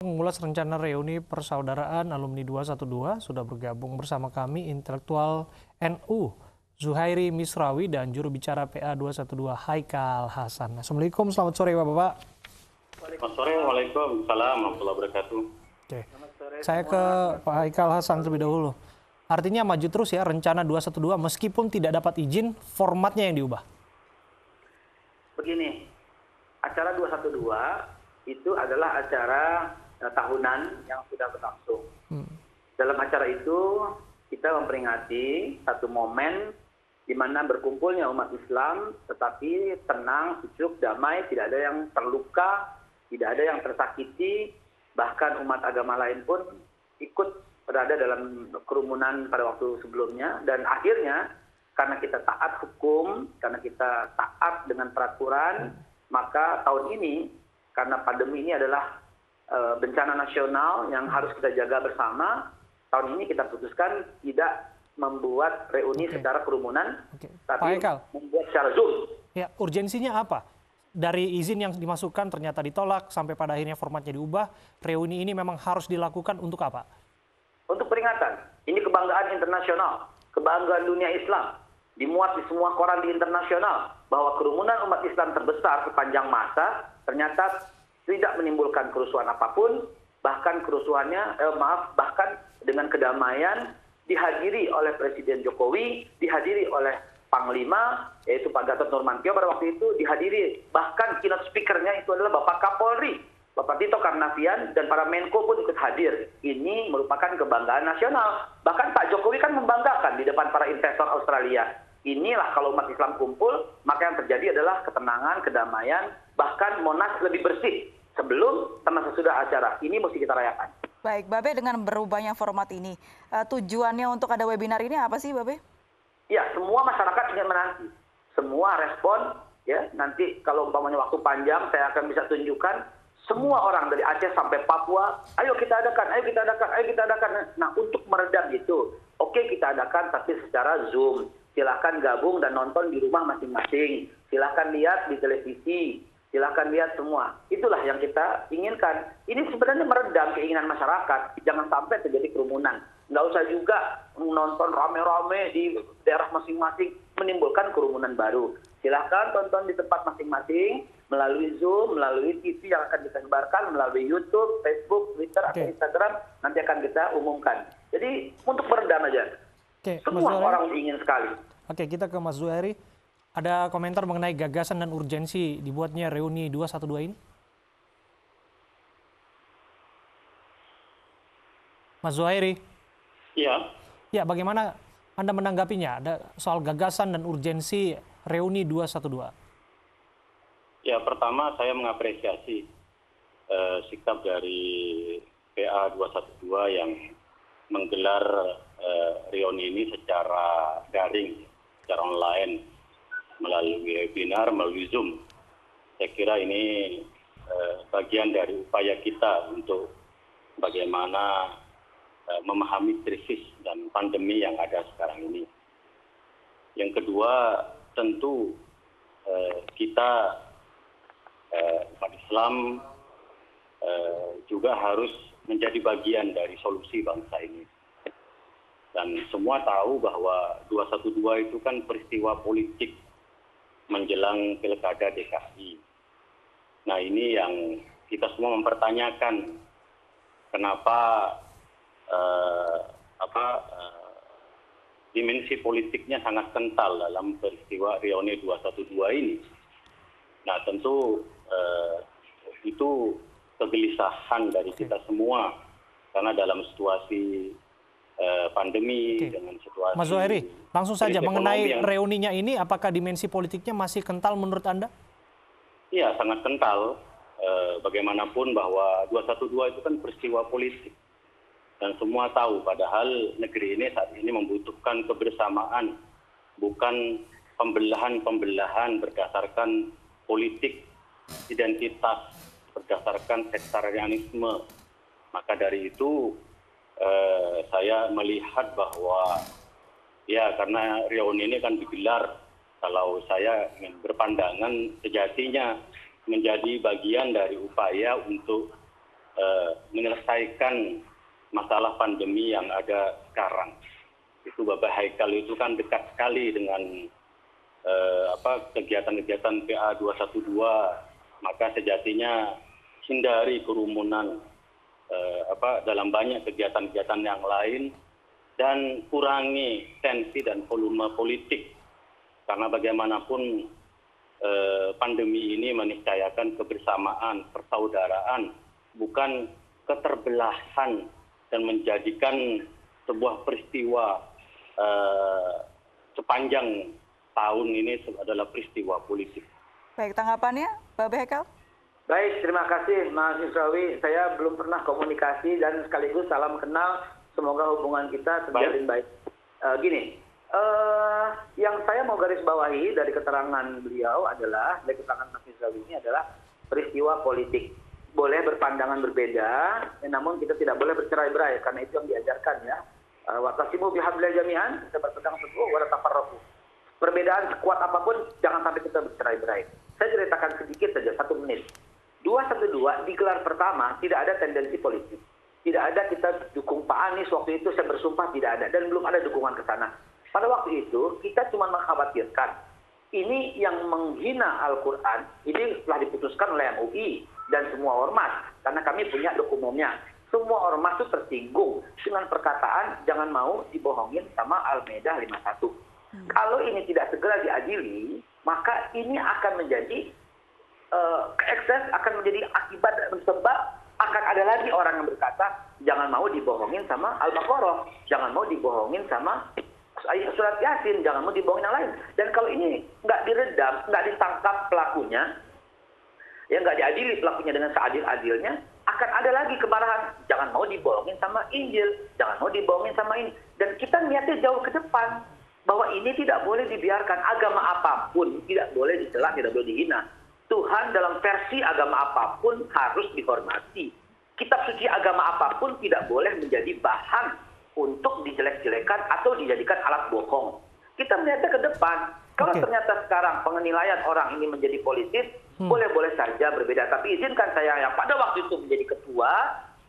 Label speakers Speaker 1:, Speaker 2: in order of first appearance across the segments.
Speaker 1: Mengulas rencana reuni persaudaraan alumni 212 sudah bergabung bersama kami intelektual NU Zuhairi Misrawi dan juru bicara PA 212 Haikal Hasan. Assalamualaikum, selamat sore Bapak-Bapak.
Speaker 2: Selamat sore, Waalaikumsalam warahmatullahi wabarakatuh.
Speaker 1: Oke, saya ke Pak Haikal Hasan terlebih dahulu. Artinya maju terus ya rencana 212 meskipun tidak dapat izin, formatnya yang diubah.
Speaker 3: Begini, acara 212 itu adalah acara tahunan yang sudah berlangsung. Dalam acara itu kita memperingati satu momen di mana berkumpulnya umat Islam, tetapi tenang, sejuk, damai, tidak ada yang terluka, tidak ada yang tersakiti, bahkan umat agama lain pun ikut berada dalam kerumunan pada waktu sebelumnya. Dan akhirnya karena kita taat hukum, karena kita taat dengan peraturan, maka tahun ini karena pandemi ini adalah bencana nasional yang harus kita jaga bersama. Tahun ini kita putuskan tidak membuat reuni secara kerumunan, tapi membuat secara Zoom.
Speaker 1: Ya, urgensinya apa? Dari izin yang dimasukkan ternyata ditolak, sampai pada akhirnya formatnya diubah, reuni ini memang harus dilakukan untuk apa?
Speaker 3: Untuk peringatan. Ini kebanggaan internasional, kebanggaan dunia Islam. Dimuat di semua koran di internasional, bahwa kerumunan umat Islam terbesar sepanjang masa ternyata tidak menimbulkan kerusuhan apapun, bahkan bahkan dengan kedamaian, dihadiri oleh Presiden Jokowi, dihadiri oleh Panglima, yaitu Pak Gatot Nurmantio pada waktu itu, dihadiri, bahkan keynote speaker-nya itu adalah Bapak Kapolri, Bapak Tito Karnavian, dan para Menko pun ikut hadir. Ini merupakan kebanggaan nasional. Bahkan Pak Jokowi kan membanggakan di depan para investor Australia. Inilah kalau umat Islam kumpul, maka yang terjadi adalah ketenangan, kedamaian, bahkan Monas lebih bersih sebelum sama sesudah acara. Ini mesti kita rayakan.
Speaker 4: Baik, Babe, dengan berubahnya format ini, tujuannya untuk ada webinar ini apa sih, Babe?
Speaker 3: Ya, semua masyarakat ingin menanti. Semua respon, ya, nanti kalau umpamanya waktu panjang, saya akan bisa tunjukkan semua orang dari Aceh sampai Papua, ayo kita adakan, ayo kita adakan, ayo kita adakan. Nah, untuk meredam itu, oke kita adakan tapi secara Zoom. Silahkan gabung dan nonton di rumah masing-masing. Silahkan lihat di televisi. Silahkan lihat semua. Itulah yang kita inginkan. Ini sebenarnya meredam keinginan masyarakat. Jangan sampai terjadi kerumunan. Nggak usah juga menonton rame-rame di daerah masing-masing menimbulkan kerumunan baru. Silahkan tonton di tempat masing-masing melalui Zoom, melalui TV yang akan kita sebarkan, melalui YouTube, Facebook, Twitter, atau Instagram. Nanti akan kita umumkan. Jadi untuk meredam aja. Semua orang ingin sekali.
Speaker 1: Oke, kita ke Mas Zuhairi. Ada komentar mengenai gagasan dan urgensi dibuatnya reuni 212 ini? Mas Zuhairi?
Speaker 2: Iya.
Speaker 1: Ya, bagaimana Anda menanggapinya? Ada soal gagasan dan urgensi reuni 212.
Speaker 2: Ya, pertama saya mengapresiasi sikap dari PA 212 yang menggelar reuni ini secara daring, secara online, melalui webinar, melalui Zoom. Saya kira ini bagian dari upaya kita untuk bagaimana memahami krisis dan pandemi yang ada sekarang ini. Yang kedua, tentu kita umat Islam juga harus menjadi bagian dari solusi bangsa ini. Dan semua tahu bahwa 212 itu kan peristiwa politik menjelang pilkada DKI. Nah, ini yang kita semua mempertanyakan kenapa dimensi politiknya sangat kental dalam peristiwa reuni 212 ini. Nah, tentu itu kegelisahan dari kita semua karena dalam situasi pandemi dengan situasi.
Speaker 1: Mas Zuhairi, langsung saja mengenai reuninya ini, apakah dimensi politiknya masih kental menurut Anda?
Speaker 2: Iya, sangat kental. Bagaimanapun bahwa 212 itu kan peristiwa politik. Dan semua tahu padahal negeri ini saat ini membutuhkan kebersamaan, bukan pembelahan berdasarkan politik, identitas, berdasarkan sektarianisme. Maka dari itu saya melihat bahwa ya karena reuni ini kan digelar, kalau saya ingin berpandangan sejatinya menjadi bagian dari upaya untuk menyelesaikan masalah pandemi yang ada sekarang. Itu Bapak Haikal itu kan dekat sekali dengan kegiatan-kegiatan PA 212, maka sejatinya hindari kerumunan dalam banyak kegiatan-kegiatan yang lain dan kurangi tensi dan volume politik, karena bagaimanapun pandemi ini meniscayakan kebersamaan, persaudaraan, bukan keterbelahan, dan menjadikan sebuah peristiwa sepanjang tahun ini adalah peristiwa politik.
Speaker 4: Baik, tanggapannya, Pak Haikal?
Speaker 3: Baik, terima kasih Mas Misrawi. Saya belum pernah komunikasi dan sekaligus salam kenal. Semoga hubungan kita terjalin baik. Yang saya mau garis bawahi dari keterangan beliau adalah, dari keterangan Mas Misrawi ini adalah peristiwa politik. Boleh berpandangan berbeda, namun kita tidak boleh bercerai-berai, karena itu yang diajarkan ya. Wa'tasimu bihablillah jami'an, kita berpegang teguh, wa la tafarraqu. Perbedaan sekuat apapun, jangan sampai kita bercerai-berai. Saya ceritakan sedikit saja, 1 menit. 212 di gelar pertama tidak ada tendensi politik. Tidak ada kita dukung Pak Anies waktu itu, saya bersumpah tidak ada. Dan belum ada dukungan ke sana. Pada waktu itu, kita cuma mengkhawatirkan. Ini yang menghina Al-Quran, ini telah diputuskan oleh MUI dan semua ormas. Karena kami punya dokumennya. Semua ormas itu tersinggung dengan perkataan jangan mau dibohongin sama Al-Maidah 51. Kalau ini tidak segera diadili, maka ini akan menjadi ekses, akan menjadi akibat dan sebab akan ada lagi orang yang berkata jangan mau dibohongin sama Al-Baqarah, jangan mau dibohongin sama surat Yasin, jangan mau dibohongin yang lain. Dan kalau ini nggak diredam, nggak ditangkap pelakunya, ya nggak diadili pelakunya dengan seadil-adilnya, akan ada lagi kemarahan. Jangan mau dibohongin sama Injil, jangan mau dibohongin sama ini. Dan kita niatnya jauh ke depan, bahwa ini tidak boleh dibiarkan. Agama apapun tidak boleh dicela, tidak boleh dihina. Tuhan dalam versi agama apapun harus dihormati. Kitab suci agama apapun tidak boleh menjadi bahan untuk dijelek-jelekan atau dijadikan alat bohong. Kita melihatnya ke depan. Kalau ternyata sekarang pengenilaian orang ini menjadi politis, boleh-boleh saja berbeda. Tapi izinkan saya yang pada waktu itu menjadi ketua,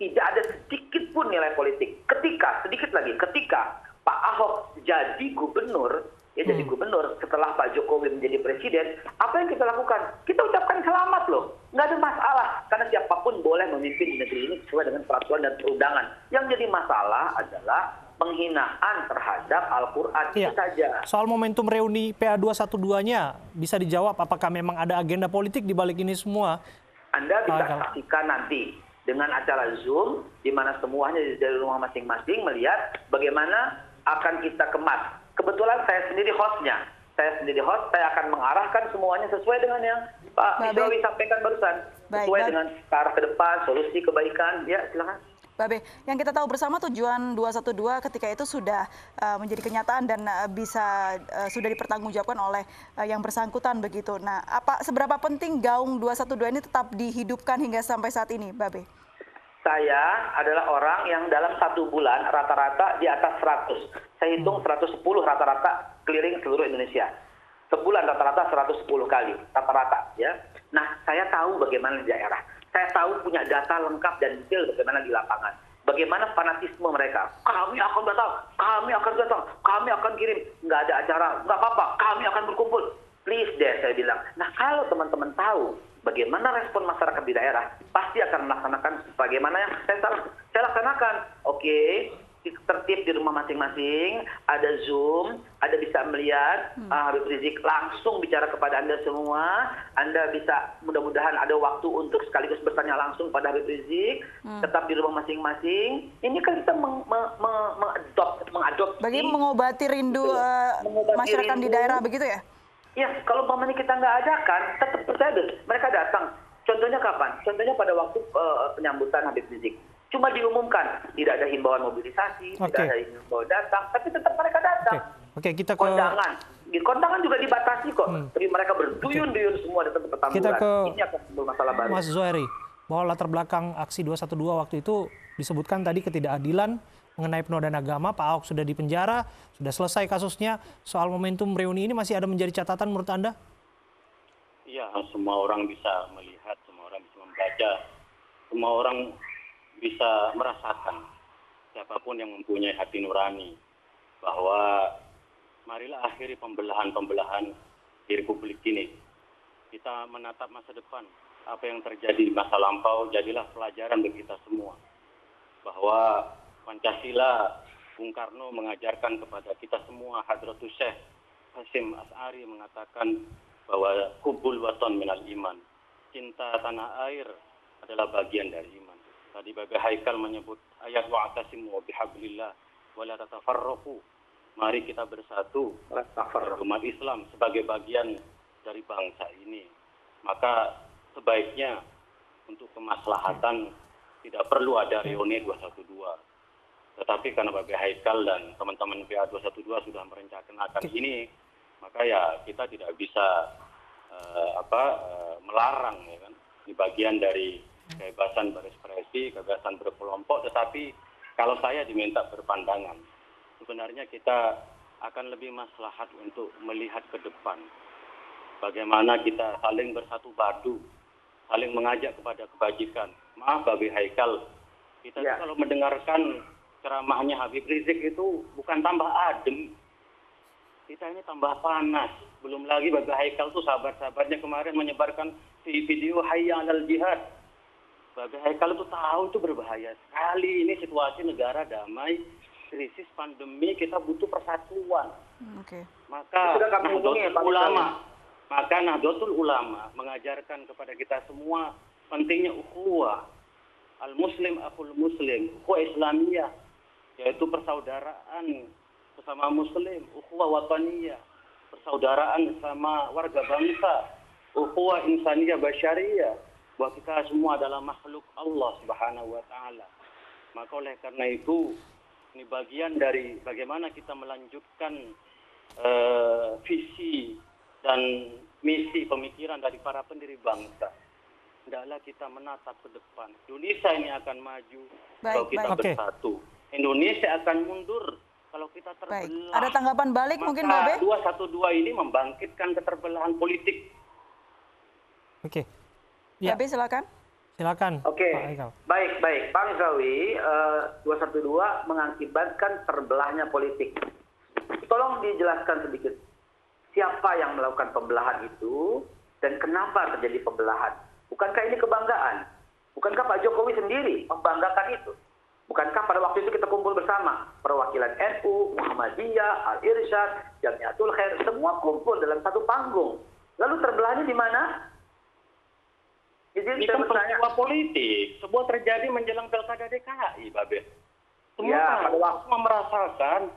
Speaker 3: tidak ada sedikit pun nilai politik. Ketika Pak Ahok jadi gubernur, jadi gubernur setelah Pak Jokowi menjadi presiden, apa yang kita lakukan? Kita ucapkan selamat loh. Nggak ada masalah. Karena siapapun boleh memimpin di negeri ini sesuai dengan peraturan dan perundangan. Yang jadi masalah adalah penghinaan terhadap Al-Quran. Itu saja.
Speaker 1: Soal momentum reuni PA 212-nya, bisa dijawab apakah memang ada agenda politik di balik ini semua?
Speaker 3: Anda bisa saksikan nanti dengan acara Zoom, di mana semuanya dari rumah masing-masing melihat bagaimana akan kita kemas. Kebetulan saya sendiri hostnya. Saya akan mengarahkan semuanya sesuai dengan yang Pak Misrawi sampaikan barusan. Sesuai dengan ke arah ke depan, solusi kebaikan. Ya, silakan.
Speaker 4: Babe, yang kita tahu bersama tujuan 212 ketika itu sudah menjadi kenyataan dan sudah dipertanggungjawabkan oleh yang bersangkutan begitu. Nah, seberapa penting gaung 212 ini tetap dihidupkan hingga sampai saat ini, Babe?
Speaker 3: Saya adalah orang yang dalam 1 bulan rata-rata di atas 100. Saya hitung 110 rata-rata keliling seluruh Indonesia. Sebulan rata-rata 110 kali, rata-rata. Ya. Nah, saya tahu bagaimana di daerah. Saya tahu punya data lengkap dan detail bagaimana di lapangan. Bagaimana fanatisme mereka. Kami akan datang, kami akan kirim. Nggak ada acara, nggak apa-apa, kami akan berkumpul. Please deh, saya bilang. Nah, kalau teman-teman tahu bagaimana respon masyarakat di daerah, pasti akan melaksanakan bagaimana yang saya laksanakan. Oke, tertib di rumah masing-masing, ada Zoom, Anda bisa melihat Habib Rizik langsung bicara kepada Anda semua. Anda bisa mudah-mudahan ada waktu untuk sekaligus bertanya langsung pada Habib Rizik, tetap di rumah masing-masing. Ini kan kita mengadopsi.
Speaker 4: Bagi mengobati rindu masyarakat di daerah begitu ya?
Speaker 3: Ya, kalau umpamanya kita nggak adakan, tetap percaya deh, mereka datang. Contohnya kapan? Contohnya pada waktu penyambutan Habib Rizik. Cuma diumumkan, tidak ada himbauan mobilisasi, tidak ada himbauan datang, tapi tetap mereka datang.
Speaker 1: Kita ke
Speaker 3: kondangan juga dibatasi kok, tapi mereka berduyun-duyun semua datang ke Petamburan.
Speaker 1: Kita ke
Speaker 3: ini akan bermasalah baru.
Speaker 1: Mas Zuhairi, bahwa latar belakang aksi 212 waktu itu disebutkan tadi ketidakadilan mengenai penodaan agama. Pak Ahok sudah dipenjara, sudah selesai kasusnya. Soal momentum reuni ini masih ada menjadi catatan menurut Anda?
Speaker 2: Iya, semua orang bisa melihat, semua orang bisa membaca, semua orang bisa merasakan, siapapun yang mempunyai hati nurani, bahwa marilah akhiri pembelahan-pembelahan di Republik ini. Kita menatap masa depan. Apa yang terjadi di masa lampau jadilah pelajaran bagi kita semua. Bahwa Pancasila, Bung Karno mengajarkan kepada kita semua, Hadratus Syekh Hasyim Asy'ari mengatakan bahwa hubul waton minal iman. Cinta tanah air adalah bagian dari iman. Tadi Bapak Haikal menyebut ayat wa'tasimu bihablillah wa la tatafarraqu. Mari kita bersatu umat Islam sebagai bagian dari bangsa ini. Maka sebaiknya untuk kemaslahatan tidak perlu ada reuni 212. Tetapi karena Bapak Haikal dan teman-teman PA 212 sudah merencanakan ini, maka ya kita tidak bisa melarang, ya kan? Di bagian dari kebebasan berekspresi, kebebasan berkelompok. Tetapi kalau saya diminta berpandangan, sebenarnya kita akan lebih maslahat untuk melihat ke depan. Bagaimana kita saling bersatu padu, saling mengajak kepada kebajikan. Maaf Bapak Haikal, kita kalau mendengarkan ceramahnya Habib Rizik itu bukan tambah adem, kita ini tambah panas. Belum lagi Bapak Haikal tuh sahabat-sahabatnya kemarin menyebarkan video Hayya 'alal Jihad. Bapak Haikal itu tahu itu berbahaya sekali. Ini situasi negara damai, krisis pandemi, kita butuh persatuan. Maka Nahdlatul Ulama mengajarkan kepada kita semua pentingnya ukhuwah. Al-Muslim akhul Muslim, ukhuwah Islamiyah, yaitu persaudaraan bersama Muslim, ukhuwah wataniyah, persaudaraan sama warga bangsa, ukhuwah insaniyah basyariyah, bahwa kita semua adalah makhluk Allah Subhanahu wa taala. Maka oleh karena itu ini bagian dari bagaimana kita melanjutkan visi dan misi pemikiran dari para pendiri bangsa. Hendaklah kita menatap ke depan. Indonesia ini akan maju kalau kita bersatu. Indonesia akan mundur kalau kita terbelah.
Speaker 4: Ada tanggapan balik
Speaker 2: maka
Speaker 4: mungkin Babe?
Speaker 2: 212 ini membangkitkan keterbelahan politik.
Speaker 4: Babe silakan.
Speaker 1: Silakan. Pak Haikal.
Speaker 3: Baik. Pak Misrawi, 212 mengakibatkan terbelahnya politik. Tolong dijelaskan sedikit. Siapa yang melakukan pembelahan itu dan kenapa terjadi pembelahan? Bukankah ini kebanggaan? Bukankah Pak Jokowi sendiri membanggakan itu? Bukankah pada waktu itu kita kumpul bersama perwakilan NU, Muhammadiyah, Al-Irsyad, Jamiatul Khair, semua kumpul dalam satu panggung. Lalu terbelahnya di mana? Jadi
Speaker 2: Ini kan peristiwa politik, sebuah terjadi menjelang pilkada DKI, Babe. Semua merasakan.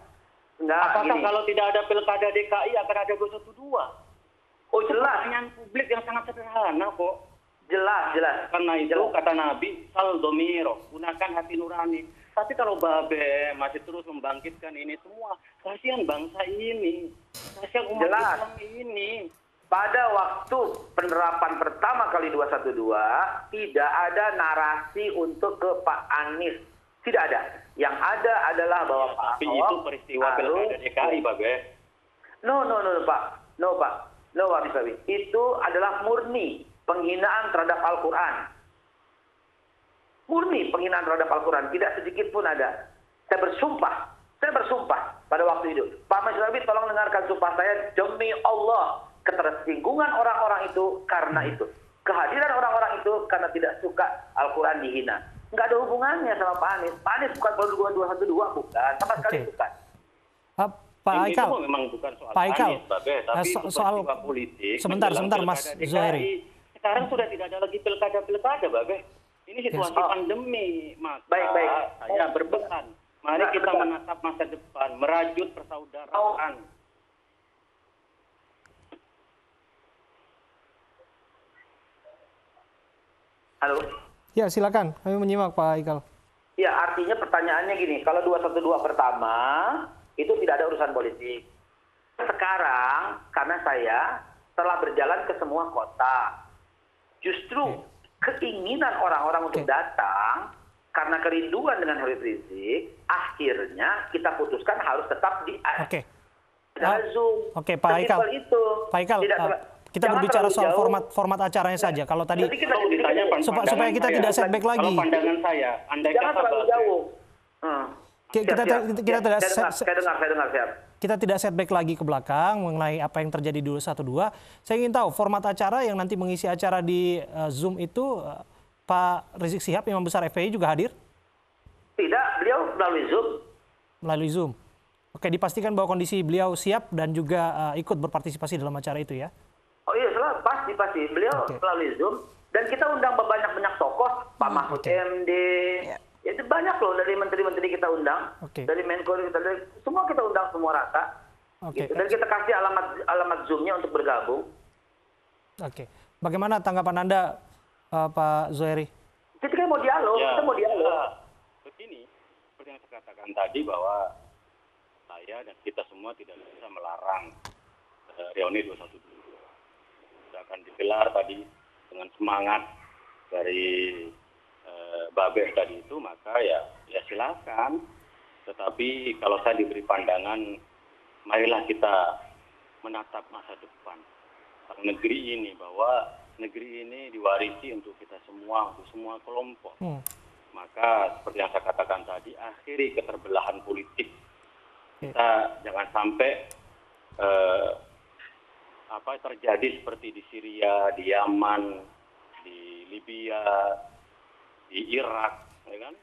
Speaker 2: Apakah kalau tidak ada pilkada DKI akan ada 212?
Speaker 3: Oh jelas.
Speaker 2: Pertanyaan publik yang sangat sederhana kok.
Speaker 3: Jelas.
Speaker 2: Karena itu kata Nabi, sal domiro, gunakan hati nurani. Tapi kalau Babe masih terus membangkitkan ini semua, kasihan bangsa ini, kasihan umat Islam ini.
Speaker 3: Pada waktu penerapan pertama kali 212, tidak ada narasi untuk ke Pak Anies. Tidak ada. Yang ada adalah bahwa Pak Ahok...
Speaker 2: Tapi itu peristiwa pilkada DKI, Babe.
Speaker 3: No, Pak. No, Pak Misawi. Itu adalah murni penghinaan terhadap Al-Quran. Murni penghinaan terhadap Al-Quran. Tidak sedikit pun ada. Saya bersumpah pada waktu itu. Pak Misawi, tolong dengarkan sumpah saya. Demi Allah, ketersinggungan orang-orang itu karena itu. Kehadiran orang-orang itu karena tidak suka Al-Quran dihina. Nggak ada hubungannya sama Pak Anies. Pak Anies bukan produk 212, bukan. Sama sekali bukan.
Speaker 1: Pak Haikal.
Speaker 2: Itu memang bukan soal
Speaker 1: Pak Haikal.
Speaker 2: Anies, Babe, tapi
Speaker 1: soal
Speaker 2: politik.
Speaker 1: Sebentar Mas Zuhairi.
Speaker 2: Sekarang sudah tidak ada lagi pilkada, Babe. Ini situasi pandemi. Maka
Speaker 3: baik.
Speaker 2: saya berpesan. Mari kita menatap masa depan, merajut persaudaraan.
Speaker 3: Halo?
Speaker 1: Ya, silakan. Kami menyimak, Pak Haikal.
Speaker 3: Ya, artinya pertanyaannya gini, kalau 212 pertama, itu tidak ada urusan politik. Sekarang, karena saya telah berjalan ke semua kota, justru keinginan orang-orang untuk datang, karena kerinduan dengan Habib Rizik, akhirnya kita putuskan harus tetap di Zoom.
Speaker 1: Pak Haikal.
Speaker 3: Itu.
Speaker 1: Pak Haikal, Kita berbicara soal format acaranya saja. Kalau tadi supaya kita tidak setback lagi.
Speaker 2: Kalau pandangan saya, andai
Speaker 3: jangan
Speaker 2: kata
Speaker 3: terlalu jauh. Saya dengar siap.
Speaker 1: Kita tidak setback lagi ke belakang mengenai apa yang terjadi di 212. Saya ingin tahu format acara yang nanti mengisi acara di Zoom itu Pak Rizik Syihab, Imam Besar FPI juga hadir?
Speaker 3: Tidak, beliau melalui Zoom.
Speaker 1: Melalui Zoom. Oke, dipastikan bahwa kondisi beliau siap dan juga ikut berpartisipasi dalam acara itu ya?
Speaker 3: Oh iya, pasti. Beliau melalui Zoom. Dan kita undang banyak tokoh, Pak Mahfud MD. Ya, itu banyak loh dari menteri-menteri kita undang. Dari Menko, semua kita undang semua rata. Gitu. Dan kita kasih alamat Zoom-nya untuk bergabung.
Speaker 1: Oke. Bagaimana tanggapan Anda, Pak Zuhairi?
Speaker 3: Kita mau dialog, kita mau dialog.
Speaker 2: Begini, seperti yang saya katakan tadi bahwa saya dan kita semua tidak bisa melarang reuni 212. Sudah akan digelar tadi dengan semangat dari Babeh tadi itu, maka ya silakan. Tetapi kalau saya diberi pandangan, marilah kita menatap masa depan negeri ini, bahwa negeri ini diwarisi untuk kita semua, untuk semua kelompok. Maka seperti yang saya katakan tadi, akhiri keterbelahan politik. Kita jangan sampai terjadi seperti di Syria, di Yaman, di Libya, di Irak, ya kan?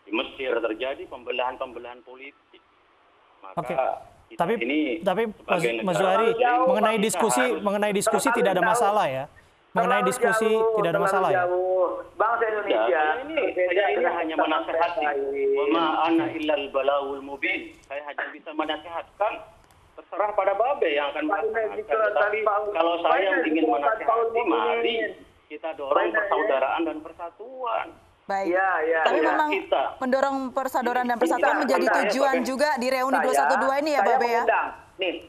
Speaker 2: Di Mesir terjadi pembelahan politik. Maka
Speaker 1: tapi Mas Zuhairi, mengenai diskusi tidak ada masalah ya? Mengenai diskusi tidak ada masalah ya?
Speaker 3: Bangsa Indonesia
Speaker 2: ini hanya menasehati. Wa ma ana illal balaul mubin. Saya hanya bisa menasehatkan. Terserah pada Babe yang akan menasehatkan. Tapi kalau saya ingin menasehati, mari kita dorong persaudaraan dan persatuan.
Speaker 4: Baik. Tapi memang mendorong persaudaraan dan persatuan menjadi tujuan juga di reuni 212 ini ya, Babe ya?
Speaker 3: Nih,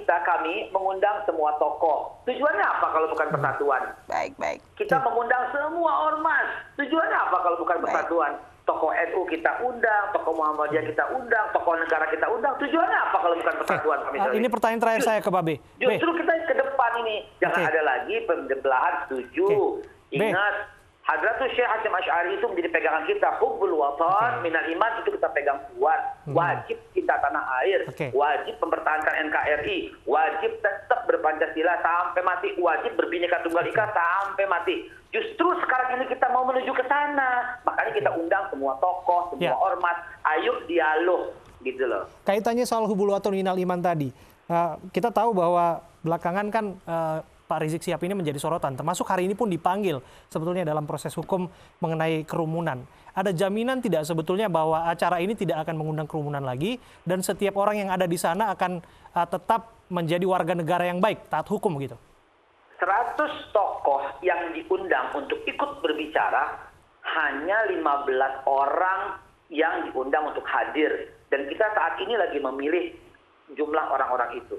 Speaker 3: kami mengundang semua tokoh. Tujuannya apa kalau bukan persatuan?
Speaker 4: Baik.
Speaker 3: Kita mengundang semua ormas. Tujuannya apa kalau bukan persatuan? Tokoh NU kita undang, tokoh Muhammadiyah kita undang, tokoh negara kita undang. Tujuannya apa kalau bukan persatuan?
Speaker 1: Ini pertanyaan terakhir saya ke Babe.
Speaker 3: Justru kita ke depan ini. Jangan ada lagi pembelahan. Setuju. Ingat, Hadratus Syekh Hasyim Asy'ari itu menjadi pegangan kita. Hubbul watan minal iman, itu kita pegang kuat. Wajib kita tanah air. Wajib mempertahankan NKRI. Wajib tetap berpancasila sampai mati. Wajib berbhinneka tunggal ika sampai mati. Justru sekarang ini kita mau menuju ke sana. Makanya kita undang semua tokoh, semua ormas. Ayo dialog, gitu loh.
Speaker 1: Kaitannya soal hubbul watan minal iman tadi. Kita tahu bahwa belakangan kan Pak Rizik Syihab ini menjadi sorotan, termasuk hari ini pun dipanggil sebetulnya dalam proses hukum mengenai kerumunan. Ada jaminan tidak sebetulnya bahwa acara ini tidak akan mengundang kerumunan lagi dan setiap orang yang ada di sana akan tetap menjadi warga negara yang baik, taat hukum gitu?
Speaker 3: 100 tokoh yang diundang untuk ikut berbicara, hanya 15 orang yang diundang untuk hadir. Dan kita saat ini lagi memilih jumlah orang-orang itu.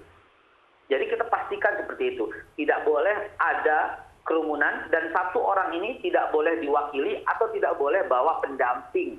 Speaker 3: Jadi kita pastikan seperti itu. Tidak boleh ada kerumunan dan satu orang ini tidak boleh diwakili atau tidak boleh bawa pendamping.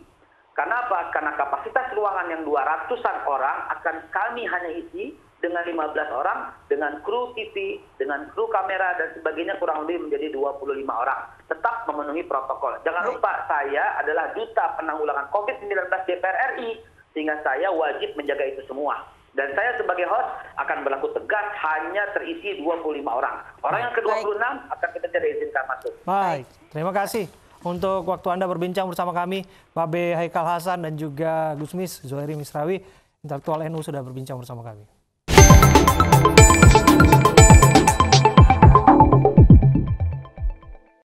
Speaker 3: Karena apa? Karena kapasitas ruangan yang 200-an orang akan kami hanya isi dengan 15 orang, dengan kru TV, dengan kru kamera dan sebagainya kurang lebih menjadi 25 orang. Tetap memenuhi protokol. Jangan lupa, saya adalah Duta Penanggulangan COVID-19 DPR RI, sehingga saya wajib menjaga itu semua. Dan saya sebagai host akan berlaku tegas hanya terisi 25 orang. Orang yang ke-26 akan kita tidak izinkan masuk.
Speaker 1: Baik, terima kasih untuk waktu Anda berbincang bersama kami. Babe Haikal Hasan dan juga Gusmis Zuhairi Misrawi, intelektual NU sudah berbincang bersama kami.